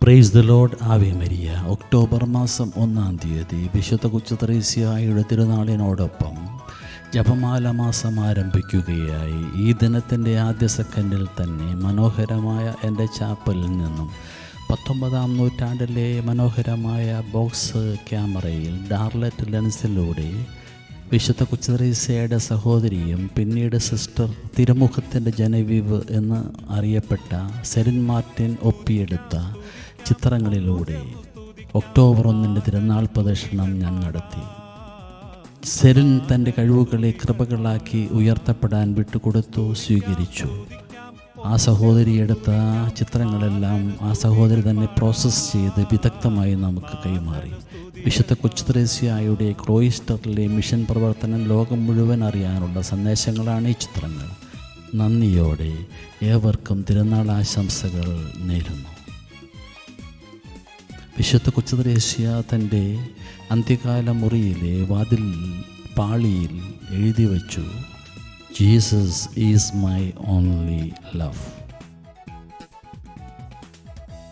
Praise the Lord. Ave Maria. October മാസം 1-ാം തീയതി വിശുദ്ധ കൊച്ചുത്രേസ്യായുടെ തിരുനാളിനോടൊപ്പം ജപമാല മാസം ആരംഭിക്കുകയായി. ഈ ദിനത്തിൻ്റെ ആദ്യ സെക്കൻഡിൽ തന്നെ മനോഹരമായ എൻ്റെ ചാപ്പലിൽ നിന്നും 19-ാം നൂറ്റാണ്ടിലെ മനോഹരമായ ബോക്സ് ക്യാമറയിൽ ഡാർലറ്റ് ലെൻസിലൂടെ വിശുദ്ധ കൊച്ചുത്രേസ്യയുടെ സഹോദരിയും പിന്നീട് സിസ്റ്റർ തിരുമുഖത്തിൻ്റെ ജനവീവ് എന്ന് അറിയപ്പെട്ട സെറിൻ മാർട്ടിൻ ഒപ്പിയെടുത്ത ചിത്രങ്ങളിലൂടെ ഒക്ടോബർ 1 തിരുനാൾ പ്രദക്ഷിണം ഞാൻ നടത്തി. സെറിൻ തൻ്റെ കഴിവുകളെ കൃപകളാക്കി ഉയർത്തപ്പെടാൻ വിട്ടുകൊടുത്തു, സ്വീകരിച്ചു. ആ സഹോദരി എടുത്ത ചിത്രങ്ങളെല്ലാം ആ സഹോദരി തന്നെ പ്രോസസ്സ് ചെയ്ത് വിദഗ്ധമായി നമുക്ക് കൈമാറി. വിശുദ്ധ കൊച്ചുത്രേസ്യായുടെ ക്ലോയിസ്റ്ററിലെ മിഷൻ പ്രവർത്തനം ലോകം മുഴുവൻ അറിയാനുള്ള സന്ദേശങ്ങളാണ് ഈ ചിത്രങ്ങൾ. നന്ദിയോടെ ഏവർക്കും തിരുനാൾ ആശംസകൾ നേരുന്നു. വിശുദ്ധ കൊച്ചുത്രേസ്യ തൻ്റെ അന്ത്യകാല മുറിയിലെ വാതിൽ പാളിയിൽ എഴുതി വച്ചു, Jesus is my only love.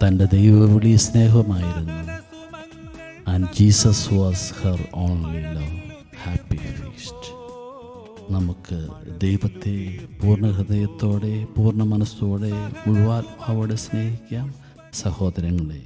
തൻ്റെ ദൈവവിളി സ്നേഹമായിരുന്നു. And Jesus was her only love. Happy feast. നമുക്ക് ദൈവത്തെ പൂർണ്ണ ഹൃദയത്തോടെ പൂർണ്ണ മനസ്സോടെ മുഴുവൻ സ്നേഹിക്കാം. സഹോദരങ്ങളെ,